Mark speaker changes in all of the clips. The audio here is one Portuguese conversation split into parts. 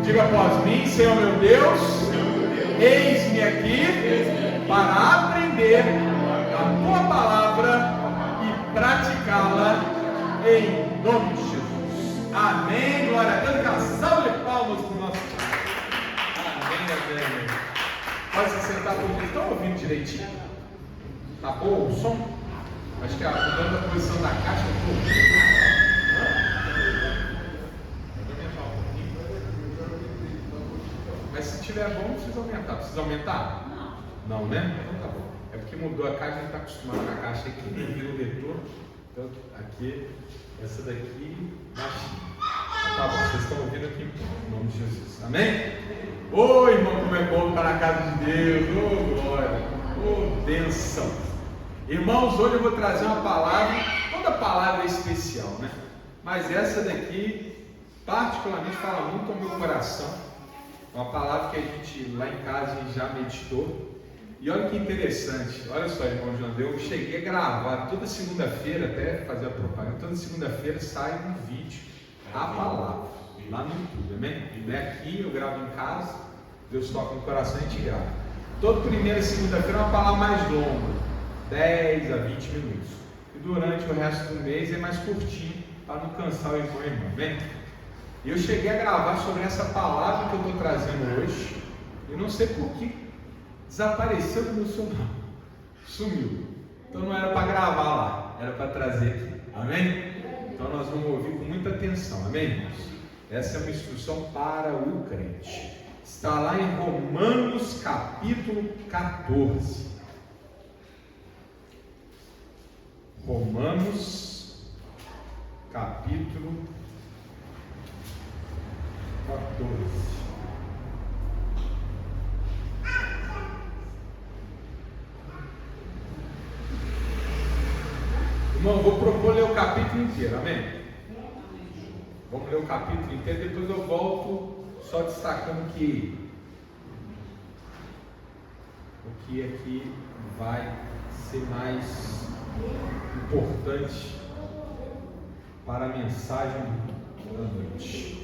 Speaker 1: Diga após mim: Senhor meu Deus, eis-me aqui para aprender a tua palavra e praticá-la em nome de Jesus. Amém. Glória a Deus. Uma salva de palmas para o nosso Pai. Amém, amém. Pode se sentar por aqui. Estão ouvindo direitinho? Tá bom o som? Acho que mudando a posição da caixa mas se tiver bom, não precisa aumentar. Precisa aumentar? Não, né? Então tá bom. É porque mudou a caixa, a gente está acostumado com a caixa aqui, nem vira o retorno. Então, aqui, essa daqui, baixinho. Tá bom, vocês estão ouvindo aqui em nome de Jesus. Amém? Ô irmão, como é bom estar na casa de Deus. Ô glória. Ô bênção. Irmãos, hoje eu vou trazer uma palavra. Toda palavra é especial, né? Mas essa daqui, particularmente, fala muito ao meu coração. Uma palavra que a gente lá em casa a gente já meditou. E olha que interessante, olha só, irmão João, eu cheguei a gravar toda segunda-feira, até fazer a propaganda, toda segunda-feira sai um vídeo, a palavra, lá no YouTube, amém? Aqui eu gravo em casa, Deus toca no coração e a gente grava. Toda primeira segunda-feira é uma palavra mais longa, 10 a 20 minutos. E durante o resto do mês é mais curtinho, para não cansar o irmão, amém? E eu cheguei a gravar sobre essa palavra que eu estou trazendo hoje, e não sei por que desapareceu do meu celular, sumiu. Então não era para gravar lá, era para trazer aqui, amém? Então nós vamos ouvir com muita atenção, amém, irmãos? Essa é uma instrução para o crente. Está lá em Romanos capítulo 14. Romanos capítulo 14. Irmão, vou propor ler o capítulo inteiro, amém? Vamos ler o capítulo inteiro, depois eu volto só destacando que o que aqui vai ser mais importante para a mensagem da noite.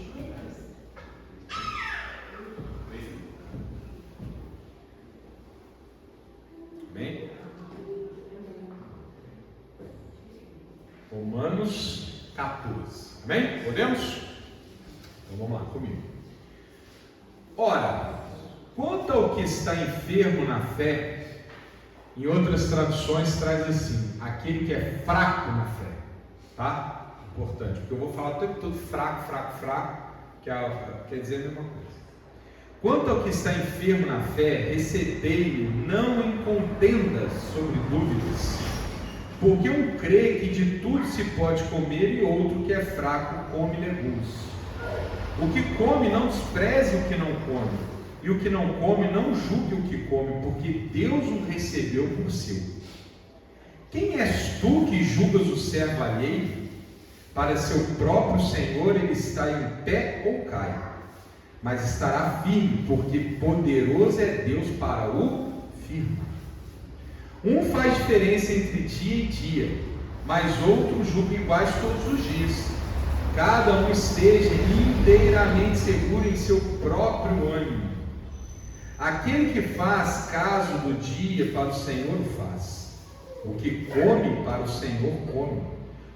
Speaker 1: Amém? Romanos 14. Amém? Podemos? Então vamos lá comigo. Ora, quanto ao que está enfermo na fé, em outras traduções traz assim: aquele que é fraco na fé. Tá? Importante, porque eu vou falar o tempo todo fraco, que quer dizer a mesma coisa. Quanto ao que está enfermo na fé, recebei-o não em contendas sobre dúvidas, porque um crê que de tudo se pode comer e outro que é fraco come legumes. O que come não despreze o que não come, e o que não come não julgue o que come, porque Deus o recebeu por seu. Quem és tu que julgas o servo alheio? Para seu próprio Senhor ele está em pé ou cai, mas estará firme, porque poderoso é Deus para o firmar. Um faz diferença entre dia e dia, mas outro julga iguais todos os dias. Cada um esteja inteiramente seguro em seu próprio ânimo. Aquele que faz caso do dia para o Senhor o faz. O que come para o Senhor come,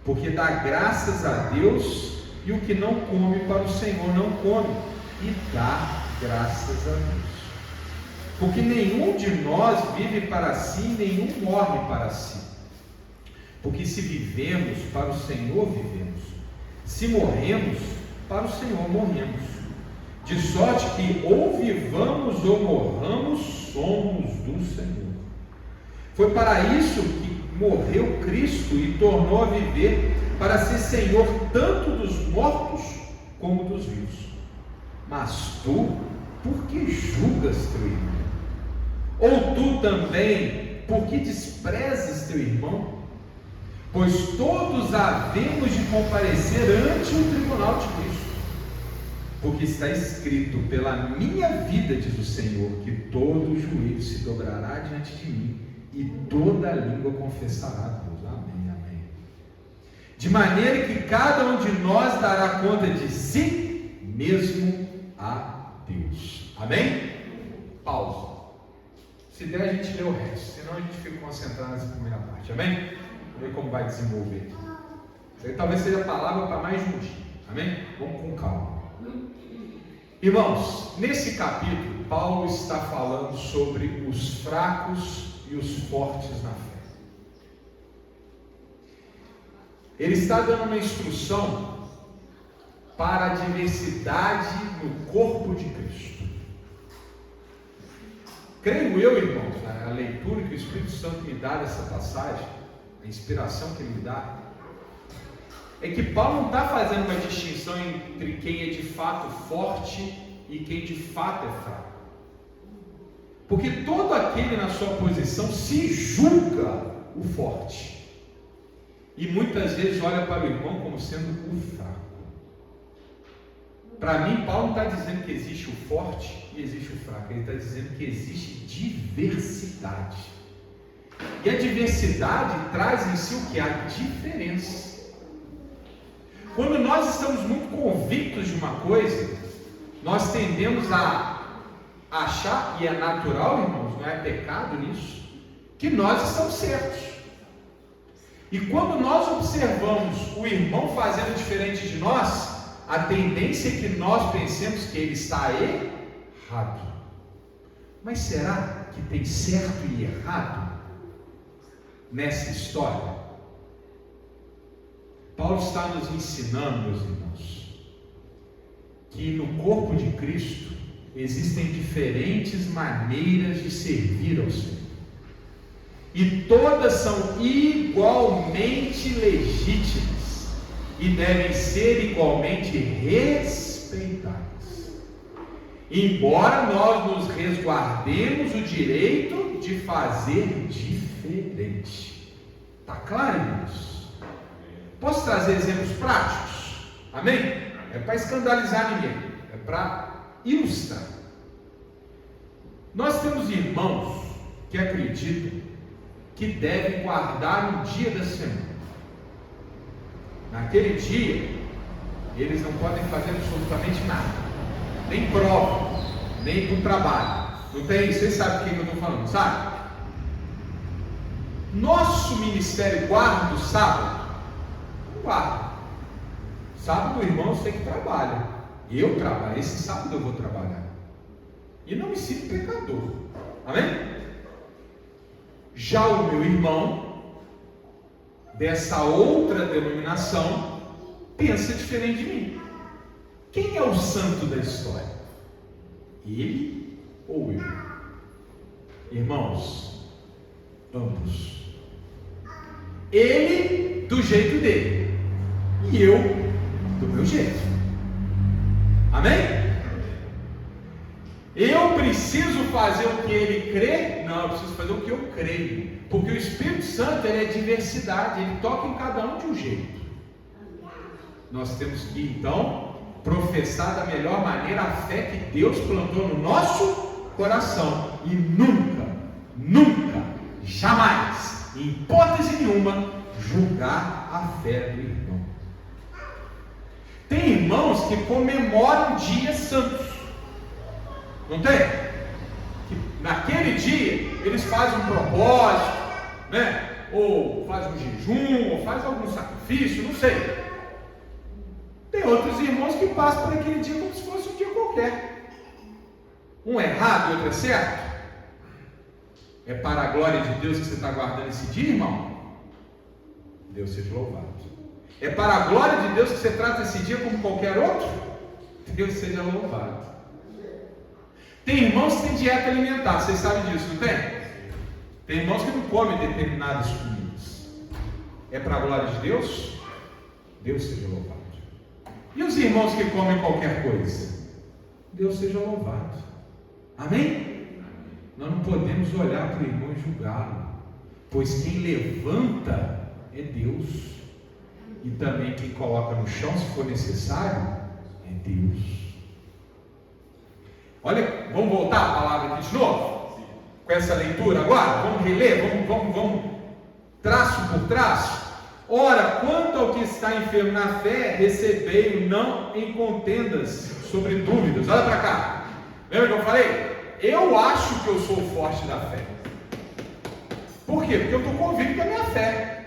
Speaker 1: porque dá graças a Deus, e o que não come para o Senhor não come, e dá graças a Deus. Porque nenhum de nós vive para si, nenhum morre para si. Porque se vivemos, para o Senhor vivemos. Se morremos, para o Senhor morremos. De sorte que ou vivamos ou morramos, somos do Senhor. Foi para isso que morreu Cristo e tornou a viver, para ser Senhor tanto dos mortos como dos vivos. Mas tu, por que julgas teu irmão? Ou tu também, por que desprezas teu irmão? Pois todos havemos de comparecer ante o tribunal de Cristo. Porque está escrito: pela minha vida, diz o Senhor, que todo joelho se dobrará diante de mim, e toda língua confessará a Deus. Amém, amém. De maneira que cada um de nós dará conta de si mesmo a Deus. Amém? Pausa. Se der, a gente lê o resto, senão a gente fica concentrado nessa primeira parte. Amém? Vamos ver como vai desenvolver aqui. Isso aí talvez seja a palavra para mais de um dia. Amém? Vamos com calma. Irmãos, nesse capítulo, Paulo está falando sobre os fracos e os fortes na fé. Ele está dando uma instrução para a diversidade no corpo de Cristo. Creio eu, irmãos, a leitura que o Espírito Santo me dá dessa passagem, a inspiração que ele me dá, é que Paulo não está fazendo uma distinção entre quem é de fato forte e quem de fato é fraco. Porque todo aquele na sua posição se julga o forte. E muitas vezes olha para o irmão como sendo o fraco. Para mim, Paulo não está dizendo que existe o forte e existe o fraco. Ele está dizendo que existe diversidade. E a diversidade traz em si o que? A diferença. Quando nós estamos muito convictos de uma coisa, nós tendemos a achar, e é natural, irmãos, não é pecado nisso, que nós estamos certos. E quando nós observamos o irmão fazendo diferente de nós, a tendência é que nós pensemos que ele está errado. Mas será que tem certo e errado nessa história? Paulo está nos ensinando, meus irmãos, que no corpo de Cristo existem diferentes maneiras de servir ao Senhor. E todas são igualmente legítimas e devem ser igualmente respeitadas. Embora nós nos resguardemos o direito de fazer diferente. Está claro, irmãos? Posso trazer exemplos práticos? Amém? É para escandalizar ninguém, é para ilustrar. Nós temos irmãos que acreditam que devem guardar um dia da semana. Naquele dia, eles não podem fazer absolutamente nada, nem prova, nem para o trabalho. Não tem? Vocês sabem o que eu estou falando, sabe? Nosso ministério guarda o sábado? Não guarda. Sábado, irmãos, tem que trabalhar. Eu trabalho, esse sábado eu vou trabalhar. E não me sinto pecador. Amém? Já o meu irmão, dessa outra denominação, pensa diferente de mim. Quem é o santo da história? Ele ou eu? Irmãos, ambos. Ele do jeito dele e eu do meu jeito. Amém? Eu preciso fazer o que ele crê? Não, eu preciso fazer o que eu creio. Porque o Espírito Santo, ele é diversidade, ele toca em cada um de um jeito. Nós temos que, então, professar da melhor maneira a fé que Deus plantou no nosso coração. E nunca, jamais, em hipótese nenhuma, julgar a fé do irmão. Tem irmãos que comemoram dias santos. Não tem? Que naquele dia eles fazem um propósito, né? Ou fazem um jejum, ou fazem algum sacrifício, não sei. Tem outros irmãos que passam por aquele dia como se fosse um dia qualquer. Um é errado e outro é certo. É para a glória de Deus que você está guardando esse dia, irmão? Deus seja louvado. É para a glória de Deus que você trata esse dia como qualquer outro? Deus seja louvado. Tem irmãos que têm dieta alimentar, vocês sabem disso, não tem? Tem irmãos que não comem determinadas comidas. É para a glória de Deus? Deus seja louvado. E os irmãos que comem qualquer coisa? Deus seja louvado. Amém? Nós não podemos olhar para o irmão e julgá-lo, pois quem levanta é Deus, e também quem coloca no chão, se for necessário, é Deus. Olha, vamos voltar a palavra aqui de novo? Com essa leitura agora? Vamos reler? Vamos traço por traço? Ora, quanto ao que está enfermo na fé, recebei-o não em contendas sobre dúvidas. Olha para cá. Lembra que eu falei? Eu acho que eu sou forte da fé. Por quê? Porque eu estou convicto da minha fé.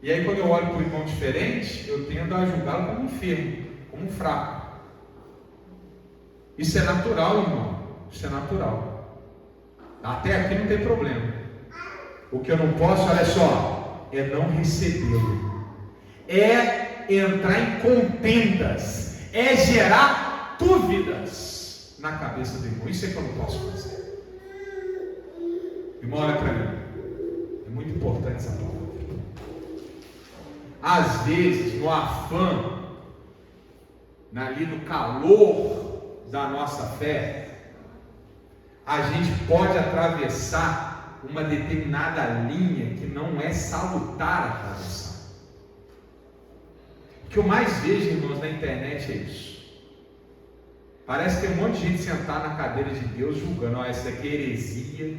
Speaker 1: E aí quando eu olho para o irmão diferente, eu tendo a julgá-lo como enfermo, como fraco. Isso é natural, irmão. Isso é natural. Até aqui não tem problema. O que eu não posso, olha só, é não recebê-lo. É entrar em contendas. É gerar dúvidas na cabeça do irmão. Isso é que eu não posso fazer. Irmão, olha para mim. É muito importante essa palavra. Às vezes, no afã, ali no calor da nossa fé, a gente pode atravessar uma determinada linha que não é salutar atravessar. O que eu mais vejo, irmãos, na internet é isso. Parece que tem um monte de gente sentada na cadeira de Deus julgando, isso aqui é heresia,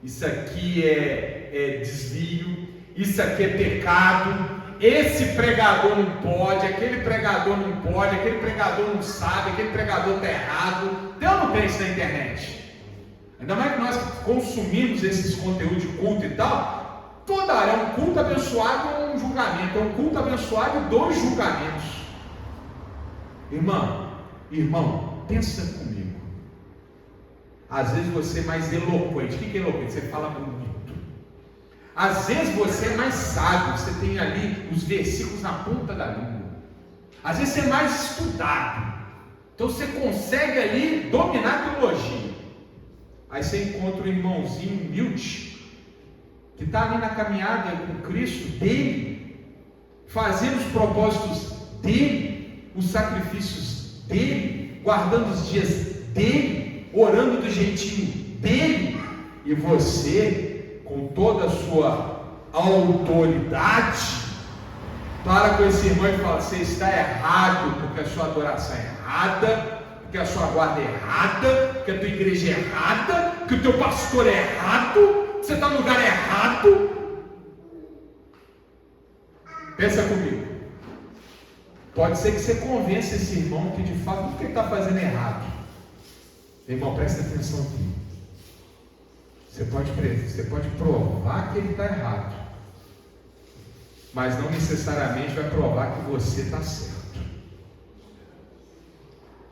Speaker 1: isso aqui é desvio, isso aqui é pecado, esse pregador não pode, aquele pregador não pode, aquele pregador não sabe, aquele pregador está errado. Tem ou não tem isso na internet? Ainda mais que nós consumimos esses conteúdos de culto e tal, toda hora é um culto abençoado e um julgamento, é um culto abençoado e 2 julgamentos. Irmão, pensa comigo. Às vezes você é mais eloquente. O que é eloquente? Você fala bonito. Às vezes você é mais sábio, você tem ali os versículos na ponta da língua. Às vezes você é mais estudado, então você consegue ali dominar a teologia. Aí você encontra um irmãozinho humilde, que está ali na caminhada com Cristo, dele, fazendo os propósitos dele, os sacrifícios dele, guardando os dias dele, orando do jeitinho dele, e você, com toda a sua autoridade, para com esse irmão e fala: você está errado, porque a sua adoração é errada, porque a sua guarda é errada, porque a tua igreja é errada, que o teu pastor é errado, que você está no lugar errado. Pensa comigo. Pode ser que você convença esse irmão que de fato o que ele está fazendo é errado. Irmão, presta atenção aqui. Você pode provar que ele está errado, mas não necessariamente vai provar que você está certo.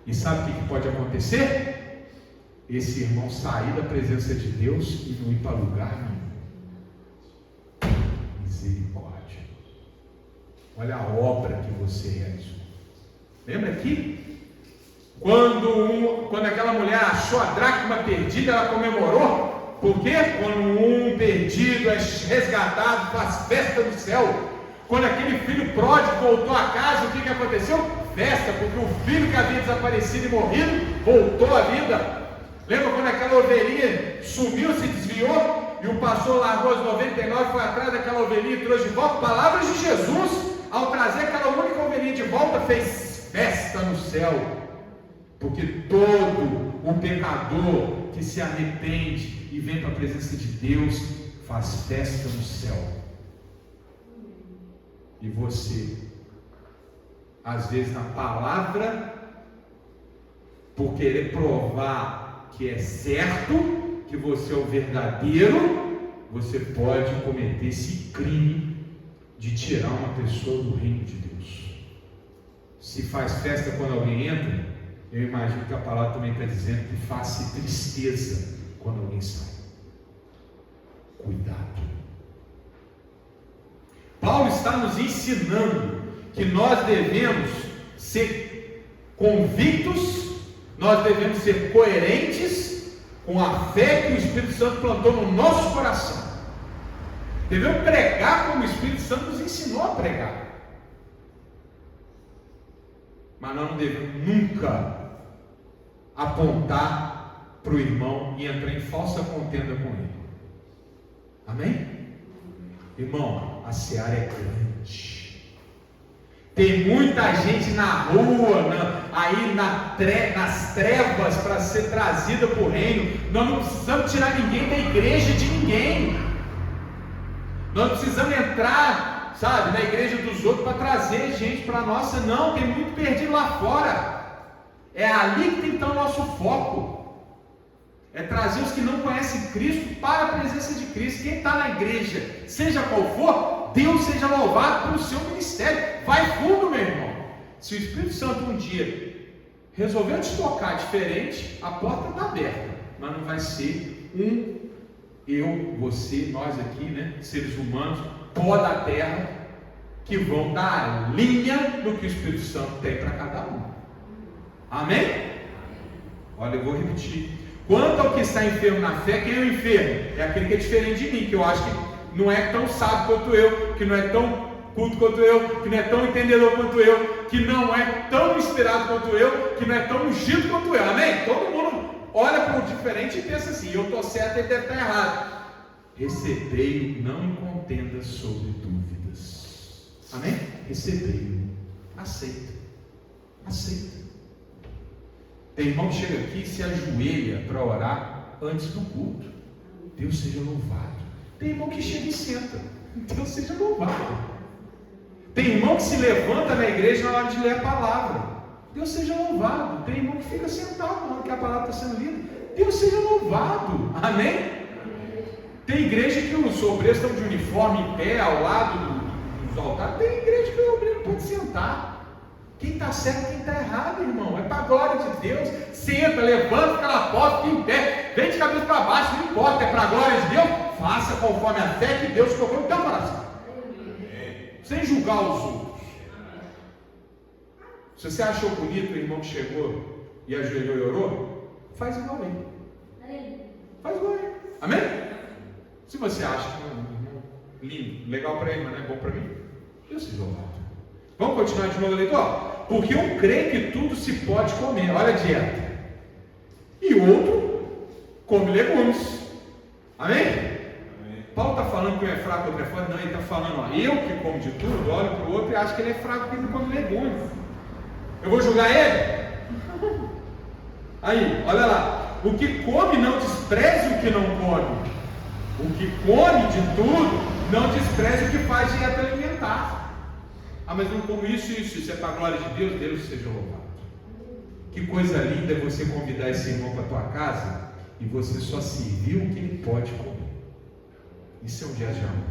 Speaker 1: E sabe o que pode acontecer? Esse irmão sair da presença de Deus e não ir para lugar nenhum. Misericórdia. Olha a obra que você realizou. Lembra aqui? Quando aquela mulher achou a dracma perdida, ela comemorou. Porque quando um perdido é resgatado, faz festa no céu. Quando aquele filho pródigo voltou a casa, o que aconteceu? Festa, porque o filho que havia desaparecido e morrido voltou à vida. Lembra quando aquela ovelhinha sumiu, se desviou, e o pastor largou as 99, foi atrás daquela ovelhinha e trouxe de volta? Palavras de Jesus, ao trazer aquela única ovelhinha de volta, fez festa no céu. Porque todo o pecador que se arrepende e vem para a presença de Deus faz festa no céu. E você, às vezes na palavra, por querer provar que é certo, que você é o verdadeiro, você pode cometer esse crime de tirar uma pessoa do reino de Deus. Se faz festa quando alguém entra, eu imagino que a palavra também está dizendo que faz tristeza quando alguém sai. Cuidado. Paulo está nos ensinando que nós devemos ser convictos, nós devemos ser coerentes com a fé que o Espírito Santo plantou no nosso coração. Devemos pregar como o Espírito Santo nos ensinou a pregar. Mas nós não devemos nunca apontar para o irmão e entrar em falsa contenda com ele. Amém? Irmão, a seara é grande. Tem muita gente na rua, nas trevas, para ser trazida para o reino. Nós não precisamos tirar ninguém da igreja de ninguém. Nós não precisamos entrar, na igreja dos outros para trazer gente para a nossa. Não, tem muito perdido lá fora. É ali que tem que estar o nosso foco. É trazer os que não conhecem Cristo para a presença de Cristo. Quem está na igreja, seja qual for, Deus seja louvado pelo seu ministério. Vai fundo, meu irmão. Se o Espírito Santo um dia resolveu te tocar diferente, a porta está aberta. Mas não vai ser eu, você, nós aqui, né, seres humanos, pó da terra, que vão dar linha no que o Espírito Santo tem para cada um. Amém? Olha, eu vou repetir. Quanto ao que está enfermo na fé, quem é o enfermo? É aquele que é diferente de mim, que eu acho que não é tão sábio quanto eu, que não é tão culto quanto eu, que não é tão entendedor quanto eu, que não é tão inspirado quanto eu, que não é tão ungido quanto eu. Amém? Todo mundo olha para o diferente e pensa assim: eu estou certo e ele deve estar errado. Recebei-o, não em contenda sobre dúvidas. Amém? Recebei-o. Aceita. Aceita. Tem irmão que chega aqui e se ajoelha para orar antes do culto. Deus seja louvado. Tem irmão que chega e senta. Deus seja louvado. Tem irmão que se levanta na igreja na hora de ler a palavra. Deus seja louvado. Tem irmão que fica sentado na hora que a palavra está sendo lida. Deus seja louvado. Amém? Tem igreja que os obreiros estão de uniforme em pé ao lado dos altares. Tem igreja que o obreiro pode sentar. Quem está certo e quem está errado, irmão. É para a glória de Deus. Senta, levanta, fica na porta, fica em pé. Vem de cabeça para baixo, não importa. É para a glória de Deus. Faça conforme a fé que Deus colocou no teu coração. Sem julgar os outros. Se você achou bonito o irmão que chegou e ajoelhou e orou, faz igual a ele. Faz igual a ele. Amém? Se você acha que é um irmão lindo, legal para ele, mas não é bom para mim, Deus seja louvado. Vamos continuar de novo, leitor? Porque um crê que tudo se pode comer. Olha a dieta. E o outro come legumes. Amém? Paulo está falando que um é fraco, outro é forte. Não, ele está falando, ó, eu que como de tudo, olho para o outro e acho que ele é fraco porque ele não come legumes. Eu vou julgar ele? Aí, olha lá. O que come não despreze o que não come. O que come de tudo não despreze o que faz dieta alimentar. Ah, mas não como isso é para a glória de Deus, Deus seja louvado. Que coisa linda é você convidar esse irmão para a tua casa e você só serviu o que ele pode comer. Isso é um gesto de amor.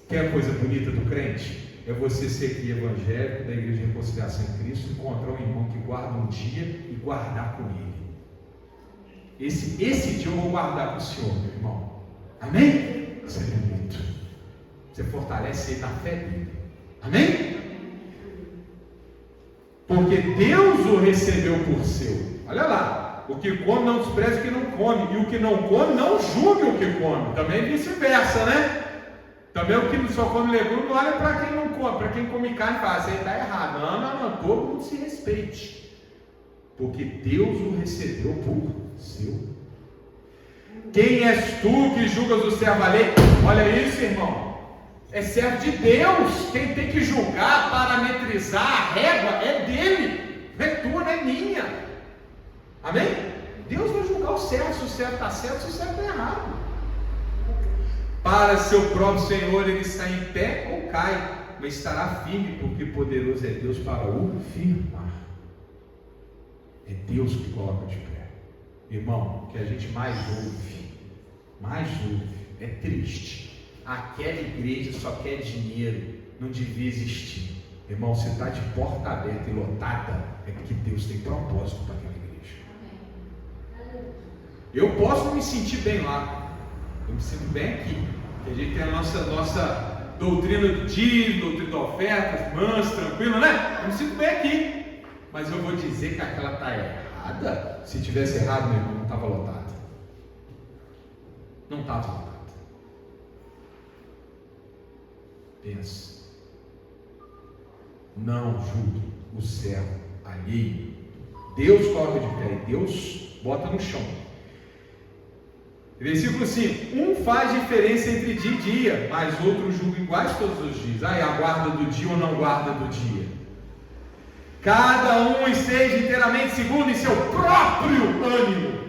Speaker 1: Quer a coisa bonita do crente? É você ser aqui evangélico da Igreja de Reconciliação em Cristo, encontrar um irmão que guarda um dia e guardar com ele. Esse dia eu vou guardar com o Senhor, meu irmão. Amém? Isso é bonito. Você fortalece ele na fé dele. Amém? Porque Deus o recebeu por seu. Olha lá. O que come não despreze o que não come. E o que não come não julgue o que come. Também vice-versa, né? Também o que só come legume não olha para quem não come. Para quem come carne fala, isso aí está errado. Não. Todo mundo se respeite. Porque Deus o recebeu por seu. Quem és tu que julgas o servo alheio? Olha isso, irmão. É servo de Deus. Quem tem que julgar, parametrizar a régua é dele. Não é tua, não é minha. Amém? Deus vai julgar o servo, se o servo está certo, se o servo está errado. Para seu próprio Senhor ele está em pé ou cai, mas estará firme, porque poderoso é Deus para o firmar. É Deus que coloca de pé. Irmão, o que a gente mais ouve, é triste. Aquela igreja só quer dinheiro, não devia existir. Irmão, você está de porta aberta e lotada, é porque Deus tem propósito para aquela igreja. Eu posso não me sentir bem lá, eu me sinto bem aqui. A gente tem a nossa doutrina do dízimo, doutrina da oferta, manso, tranquilo, né? Eu me sinto bem aqui. Mas eu vou dizer que aquela está errada. Se tivesse errado, meu irmão, não estava lotada. Não estava lotada. Pensa. Não julgue o servo alheio. Deus coloca de pé e Deus bota no chão. Versículo 5: um faz diferença entre dia e dia, mas outro julga iguais todos os dias. Aí a guarda do dia ou não guarda do dia. Cada um esteja inteiramente seguro em seu próprio ânimo.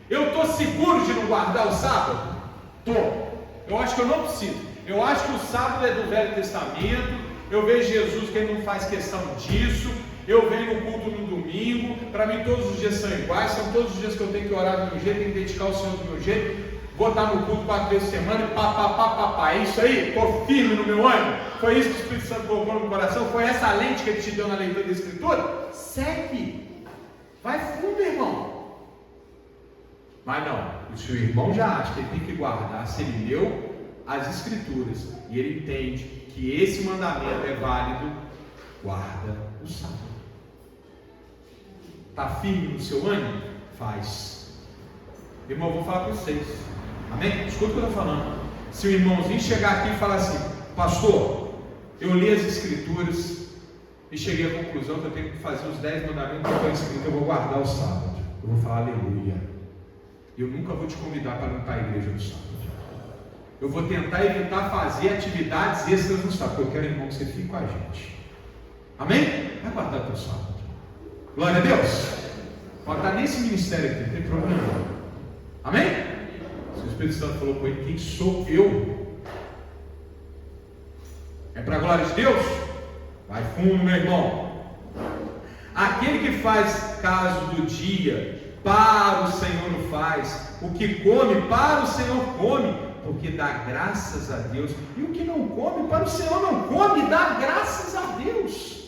Speaker 1: Eu estou seguro de não guardar o sábado? Estou. Eu acho que eu não preciso. Eu acho que o sábado é do Velho Testamento. Eu vejo Jesus que ele não faz questão disso. eu venho no culto no domingo, para mim todos os dias são iguais, são todos os dias que eu tenho que orar do meu jeito, tenho que dedicar ao Senhor do meu jeito, vou estar no culto 4 vezes por semana, pá, é isso aí? Estou firme no meu ânimo? Foi isso que o Espírito Santo colocou no meu coração? Foi essa lente que Ele te deu na leitura da Escritura? Segue, vai fundo, irmão. Mas não, se o irmão já acha que ele tem que guardar, se ele leu as Escrituras e ele entende que esse mandamento é válido, guarda o sábado. Está firme no seu ânimo? Faz. Irmão, eu vou falar para vocês. Amém? Escuta o que eu estou falando. Se o irmãozinho chegar aqui e falar assim: pastor, eu li as Escrituras e cheguei à conclusão que eu tenho que fazer os 10 mandamentos que estão escritos, eu vou guardar o sábado. Eu vou falar aleluia. Eu nunca vou te convidar para não estar à igreja no sábado. Eu vou tentar evitar fazer atividades extras no sábado, porque eu quero, irmão, que você fique com a gente. Amém? Vai guardar teu sábado. Glória a Deus. Pode estar nesse ministério aqui, não tem problema. Amém? Se o Espírito Santo falou com ele: quem sou eu? É para a glória de Deus? Vai fundo, meu irmão. Aquele que faz caso do dia, para o Senhor o faz. O que come, para o Senhor come, porque dá graças a Deus. E o que não come, para o Senhor não come, dá graças a Deus.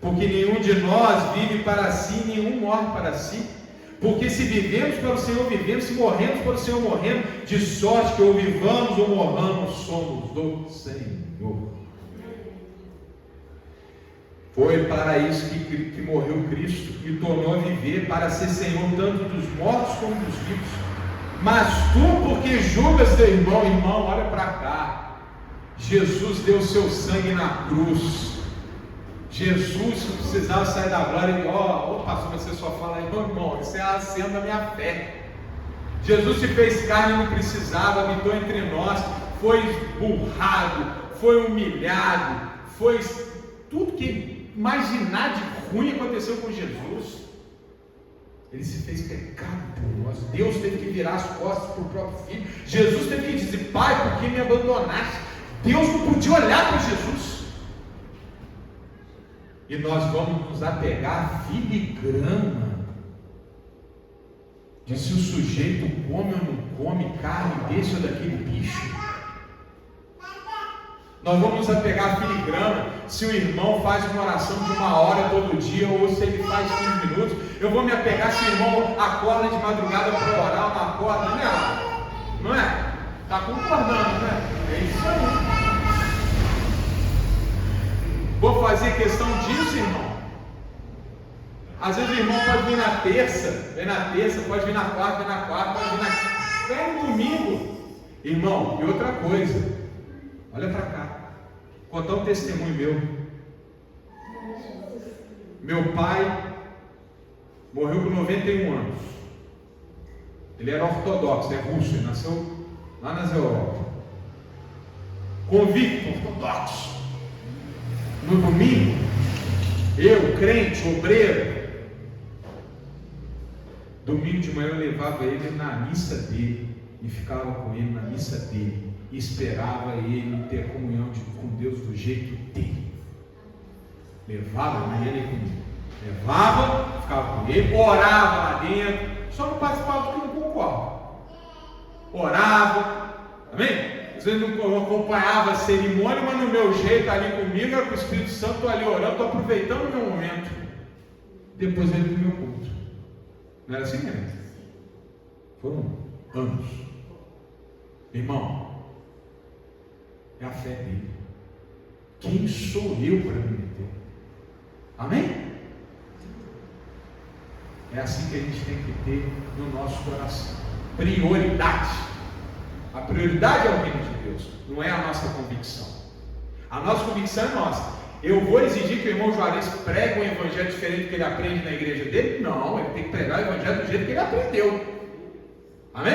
Speaker 1: Porque nenhum de nós vive para si, nenhum morre para si. Porque se vivemos para o Senhor, vivemos, se morremos para o Senhor, morremos, de sorte que ou vivamos ou morramos, somos do Senhor. Foi para isso que morreu Cristo, e tornou a viver, para ser Senhor tanto dos mortos como dos vivos. Mas tu, porque julgas teu irmão, olha para cá. Jesus deu seu sangue na cruz. Jesus precisava sair da glória e pastor, mas você só fala aí, irmão, isso é a cena da minha fé. Jesus se fez carne e não precisava, habitou entre nós, foi burrado, foi humilhado, foi tudo que imaginar de ruim aconteceu com Jesus. Ele se fez pecado por nós. Deus teve que virar as costas para o próprio filho. Jesus teve que dizer: pai, por que me abandonaste? Deus não podia olhar para Jesus. E nós vamos nos apegar à filigrana de se o sujeito come ou não come carne desse ou daquele bicho. Nós vamos nos apegar à filigrana se o irmão faz uma oração de 1 hora todo dia, ou se ele faz 15 minutos. Eu vou me apegar se o irmão acorda de madrugada para orar, ou não acorda, não é? Está concordando, não é? É isso aí. Vou fazer questão disso, irmão. Às vezes o irmão pode vir na terça, pode vir na quarta, pode vir vem no domingo. Irmão, e outra coisa, olha para cá, contar um testemunho meu. Meu pai morreu com 91 anos. Ele era ortodoxo, é russo, ele nasceu lá nas Europa. Convicto, ortodoxo. No domingo, eu, crente, obreiro, domingo de manhã eu levava ele na missa dele e ficava com ele na missa dele e esperava ele ter comunhão com Deus do jeito dele. Levava, mas ele comigo. Levava, ficava com ele, orava lá dentro, só não participava porque não concorda. Orava, amém? Às vezes não acompanhava a cerimônia, mas no meu jeito ali comigo, era com o Espírito Santo, estou ali orando, estou aproveitando o meu momento. Depois ele para o meu culto. Não era assim mesmo? Foram anos. Irmão, é a fé dele. Quem sou eu para me meter? Amém? É assim que a gente tem que ter no nosso coração. Prioridade. A prioridade é o reino de Deus, não é a nossa convicção. A nossa convicção é nossa. Eu vou exigir que o irmão Juarez pregue um evangelho diferente do que ele aprende na igreja dele? Não, ele tem que pregar o evangelho do jeito que ele aprendeu. Amém?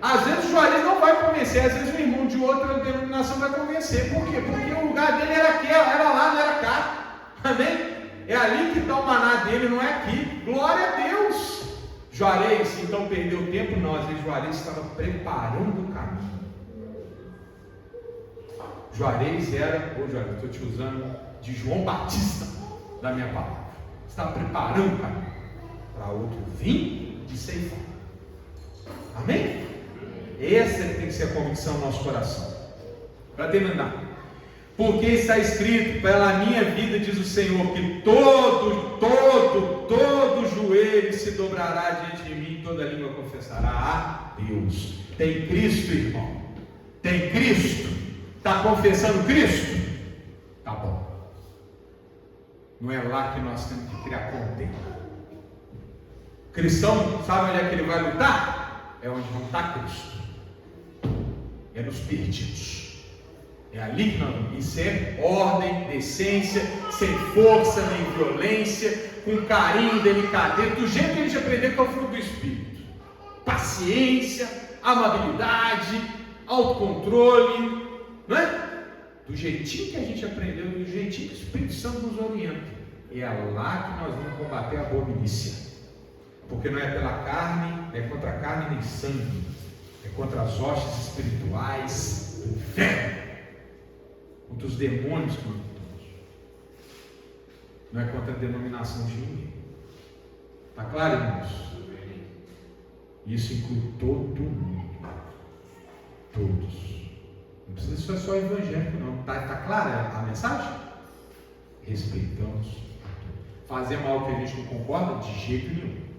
Speaker 1: Às vezes o Juarez não vai convencer, às vezes o irmão de outra denominação vai convencer. Por quê? Porque o lugar dele era aqui, era lá, não era cá. Amém? É ali que está o maná dele, não é aqui. Glória a Deus. Juarez então perdeu tempo? Não, às vezes Juarez estava preparando o caminho. Juarez era, Juarez, estou te usando de João Batista da minha palavra. Está preparando o caminho para outro vir e ceifar. Amém? Essa tem que ser a convicção do nosso coração. Para terminar, porque está escrito: pela minha vida, diz o Senhor, que todo joelho se dobrará diante de mim, toda língua confessará a Deus. Tem Cristo, irmão? Tem Cristo? Está confessando Cristo? Tá bom. Não é lá que nós temos que criar contenda. Cristão, sabe onde é que ele vai lutar? É onde não está Cristo. É nos perdidos. É ali que nós vamos. Isso é ordem, decência, sem força nem violência, com carinho, delicadeza, do jeito que a gente aprendeu, que é o fruto do Espírito. Paciência, amabilidade, autocontrole, não é? Do jeitinho que a gente aprendeu, do jeitinho que o Espírito Santo nos orienta. É lá que nós vamos combater a boa milícia. Porque não é pela carne, não é contra a carne nem sangue, é contra as hostes espirituais do inferno, contra os demônios que nós lutamos. Não é contra a denominação de ninguém. Está claro, irmãos? Isso inclui todo mundo. Todos. Não precisa ser só evangélico, não. Está clara a mensagem? Respeitamos a todos. Fazemos algo que a gente não concorda? De jeito nenhum.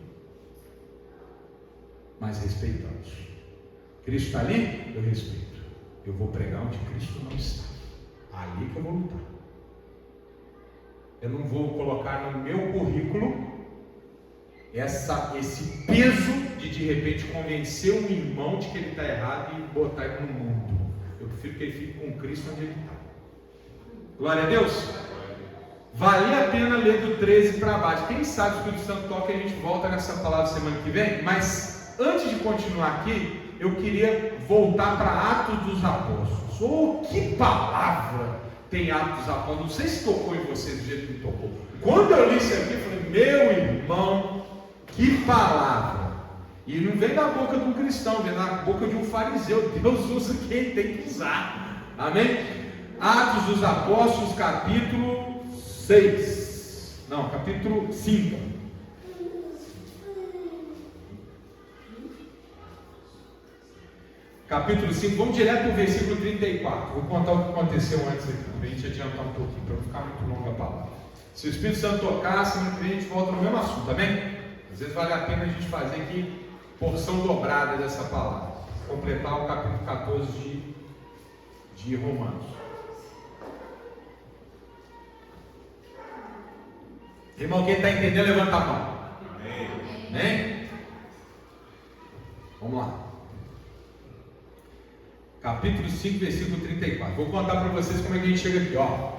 Speaker 1: Mas respeitamos. Cristo está ali? Eu respeito. Eu vou pregar onde Cristo não está. Ali que eu vou lutar. Eu não vou colocar no meu currículo esse peso de repente convencer um irmão de que ele está errado e botar ele no mundo. Eu prefiro que ele fique com Cristo onde ele está. Glória a Deus. Vale a pena ler do 13 para baixo. Quem sabe o Espírito Santo toca e a gente volta nessa palavra semana que vem. Mas antes de continuar aqui, eu queria voltar para Atos dos Apóstolos. Oh, que palavra tem Atos dos Apóstolos! Não sei se tocou em vocês do jeito que tocou. Quando eu li isso aqui, eu falei: meu irmão, que palavra! E não vem da boca de um cristão, vem da boca de um fariseu. Deus usa quem tem que usar. Amém? Atos dos Apóstolos, capítulo 6. Não, capítulo 5. Capítulo 5, vamos direto para o versículo 34. Vou contar o que aconteceu antes aqui, para a gente adiantar um pouquinho, para não ficar muito longa a palavra. Se o Espírito Santo tocar, semana que vem a gente volta no mesmo assunto, amém? Às vezes vale a pena a gente fazer aqui porção dobrada dessa palavra, completar o capítulo 14 de Romanos. Irmão, quem está entendendo, levanta a mão. Amém? Vamos lá. Capítulo 5, versículo 34. Vou contar para vocês como é que a gente chega aqui. Ó.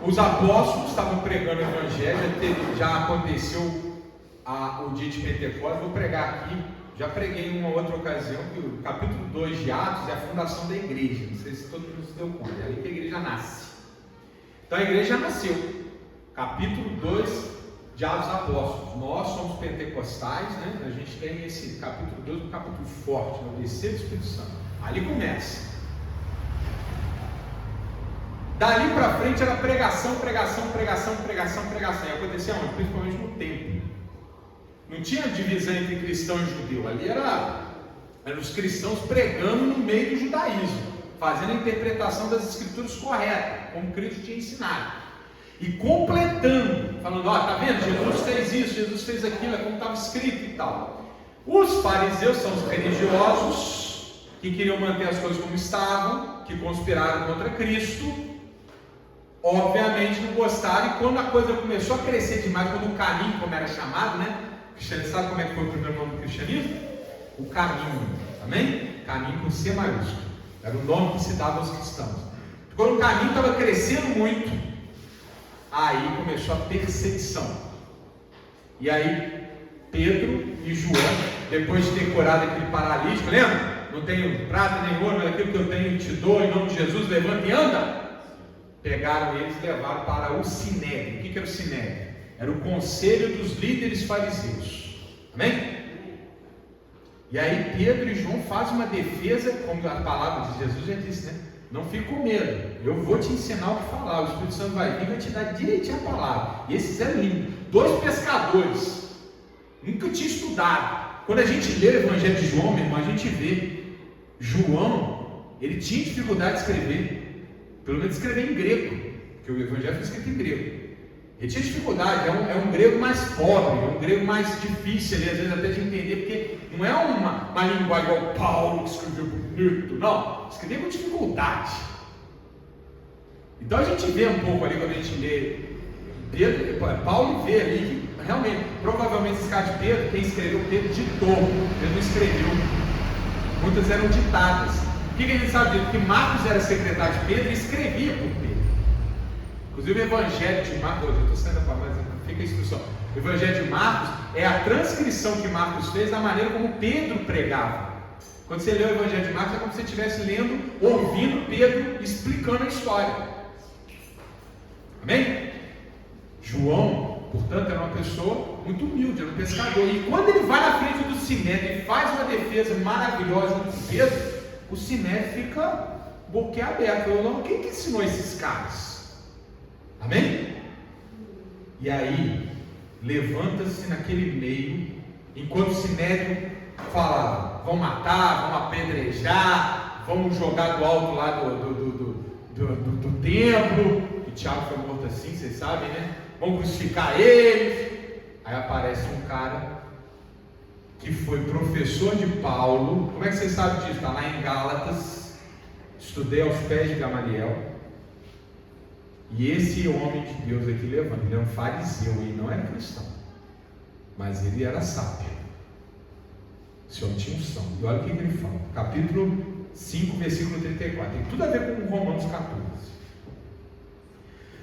Speaker 1: Os apóstolos estavam pregando o evangelho, já aconteceu o dia de Pentecostes. Vou pregar aqui, já preguei em uma outra ocasião, que o capítulo 2 de Atos é a fundação da igreja. Não sei se todo mundo se deu conta, é ali que a igreja nasce. Então a igreja nasceu. Capítulo 2 de Atos dos Apóstolos. Nós somos pentecostais, né? A gente tem esse capítulo 2, um capítulo forte, no descer do Espírito Santo. Ali começa. Dali para frente era pregação. E acontecia onde? Principalmente no templo. Não tinha divisão entre cristão e judeu. Ali eram os cristãos pregando no meio do judaísmo, fazendo a interpretação das escrituras correta, como Cristo tinha ensinado. E completando, falando: ó, tá vendo? Jesus fez isso, Jesus fez aquilo, é como estava escrito e tal. Os fariseus são os religiosos que queriam manter as coisas como estavam, que conspiraram contra Cristo, obviamente não gostaram. E quando a coisa começou a crescer demais, quando o caminho, como era chamado, né? Sabe como é que foi o primeiro nome do cristianismo? O caminho, amém? Caminho com C maiúsculo, era o nome que se dava aos cristãos. Quando o caminho estava crescendo muito, aí começou a perseguição. E aí Pedro e João, depois de ter curado aquele paralítico, lembra? Não tenho prata nem ouro, mas aquilo que eu tenho te dou, em nome de Jesus, levanta e anda. Pegaram eles e levaram para o Sinédrio. O que era o Sinédrio? Era o conselho dos líderes fariseus. Amém? E aí Pedro e João fazem uma defesa, como a palavra de Jesus já disse, né? Não fique com medo. Eu vou te ensinar o que falar. O Espírito Santo vai vir e vai te dar direitinho a palavra. E esses eram lindos. 2 pescadores. Nunca tinha estudado. Quando a gente lê o Evangelho de João, meu irmão, a gente vê João, ele tinha dificuldade de escrever. Pelo menos escrever em grego. Porque o Evangelho foi escrito em grego. Ele tinha dificuldade, é um grego mais pobre, é um grego mais difícil ali, às vezes até de entender, porque não é uma linguagem igual Paulo, que escreveu bonito, não, escreveu com dificuldade. Então a gente vê um pouco ali, quando a gente lê Pedro, Paulo vê ali que realmente, provavelmente esse caso de Pedro, quem escreveu Pedro ditou, Pedro não escreveu, muitas eram ditadas. O que a gente sabe disso? Que Marcos era secretário de Pedro e escrevia por Pedro. Inclusive o Evangelho de Marcos, eu estou saindo para mais, fica a instrução. O Evangelho de Marcos é a transcrição que Marcos fez da maneira como Pedro pregava. Quando você lê o Evangelho de Marcos, é como se você estivesse lendo, ouvindo Pedro explicando a história. Amém? João, portanto, era uma pessoa muito humilde, era um pescador. E quando ele vai na frente do Sinédrio e faz uma defesa maravilhosa com Pedro, o Sinédrio fica boquiaberto. Falou, quem que ensinou esses caras? Amém? E aí, levanta-se naquele meio, enquanto o Sinédrio falava, vão matar, vão apedrejar, vamos jogar do alto lá do templo. O Tiago foi morto assim, vocês sabem, né? Vão crucificar ele. Aí aparece um cara que foi professor de Paulo. Como é que vocês sabem disso? Está lá em Gálatas. Estudei aos pés de Gamaliel. E esse homem de Deus aqui levanta, ele é um fariseu e não era cristão, mas ele era sábio. Esse homem tinha unção. E olha o que ele fala, capítulo 5, versículo 34, tem tudo a ver com Romanos 14.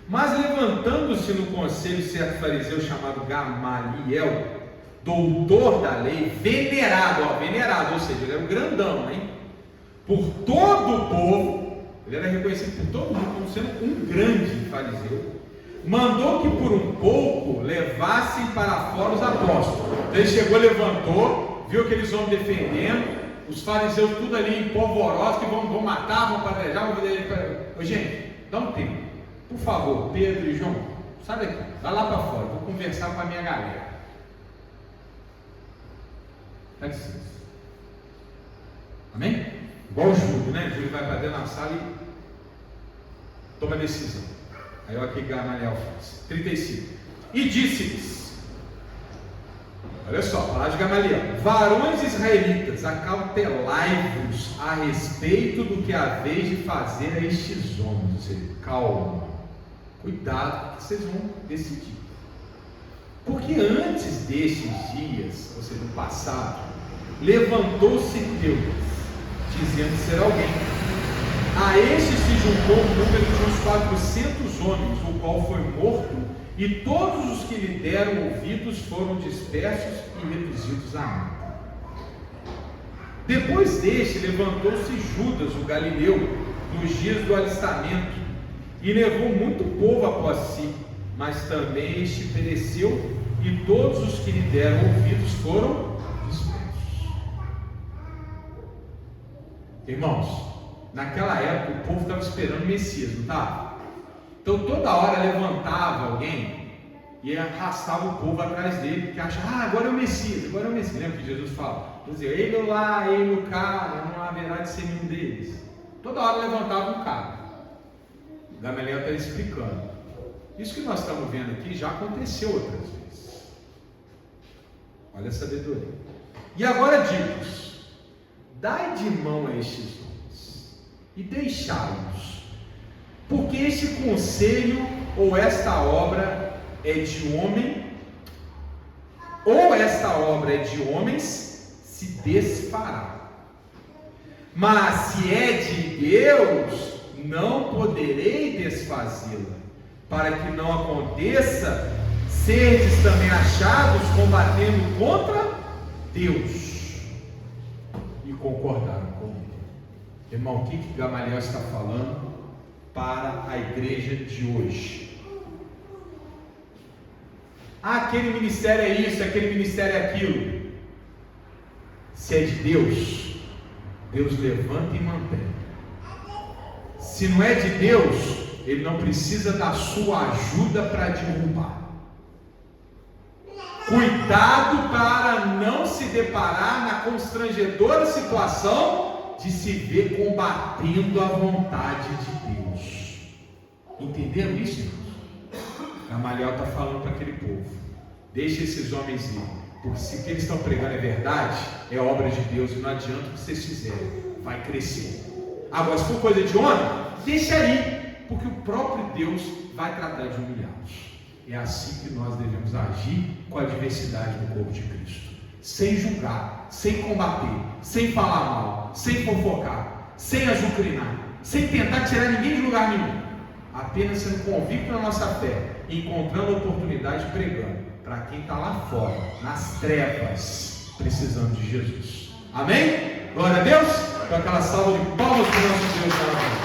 Speaker 1: Mas levantando-se no conselho certo fariseu chamado Gamaliel, doutor da lei, venerado, ou seja, ele era um grandão, hein? Por todo o povo. Ele era reconhecido por todo mundo como sendo um grande fariseu. Mandou que por um pouco levassem para fora os apóstolos. Então ele chegou, levantou, viu aqueles homens defendendo, os fariseus tudo ali polvorosos, que vão matar, vão apedrejar, vão fazer. Ô, gente, dá um tempo, por favor, Pedro e João, sai daqui, vai lá para fora, vou conversar com a minha galera. Dá licença. Amém? Igual o Júlio, né? O Júlio vai para dentro da sala e toma decisão. Aí olha o que Gamaliel faz. 35. E disse-lhes, olha só, palavra de Gamaliel: varões israelitas, acautelai-vos a respeito do que haveis de fazer a estes homens. Ou seja, calma, cuidado, que vocês vão decidir. Porque antes destes dias, ou seja, no passado, levantou-se Deus, dizendo ser alguém. A este se juntou um número de uns 400 homens, o qual foi morto, e todos os que lhe deram ouvidos foram dispersos e reduzidos a nada. Depois deste, levantou-se Judas, o Galileu, nos dias do alistamento, e levou muito povo após si, mas também este pereceu, e todos os que lhe deram ouvidos foram dispersos. Irmãos, naquela época o povo estava esperando o Messias, não estava? Então toda hora levantava alguém e arrastava o povo atrás dele, porque acha, agora é o Messias, agora é o Messias. Lembra que Jesus fala? Dizia, ele lá, ele cá, não haverá de ser nenhum deles. Toda hora levantava um cara. Gamaliel está explicando. Isso que nós estamos vendo aqui já aconteceu outras vezes. Olha a sabedoria. E agora digo-vos, dai de mão a estes e deixá-los, porque este conselho ou esta obra é de homem, ou esta obra é de homens, se desfará, mas se é de Deus, não poderei desfazê-la, para que não aconteça serdes também achados combatendo contra Deus. E concordaram comigo. Irmão, o que Gamaliel está falando para a igreja de hoje? Aquele ministério é isso, aquele ministério é aquilo. Se é de Deus, Deus levanta e mantém. Se não é de Deus, ele não precisa da sua ajuda para derrubar. Cuidado para não se deparar na constrangedora situação de se ver combatendo a vontade de Deus. Entenderam isso, irmãos? Gamaliel está falando para aquele povo: deixa esses homens ir, porque se o que eles estão pregando é verdade, é obra de Deus, e não adianta o que vocês fizerem, vai crescer. Agora, se for coisa de homem, deixa aí, porque o próprio Deus vai tratar de humilhá-los. É assim que nós devemos agir com a diversidade do corpo de Cristo, sem julgar, sem combater, sem falar mal, sem fofocar, sem azucrinar, sem tentar tirar ninguém de lugar nenhum, apenas sendo convicto na nossa fé, encontrando oportunidade pregando para quem está lá fora, nas trevas, precisando de Jesus. Amém? Glória a Deus. Com aquela salva de palmas para o nosso Deus.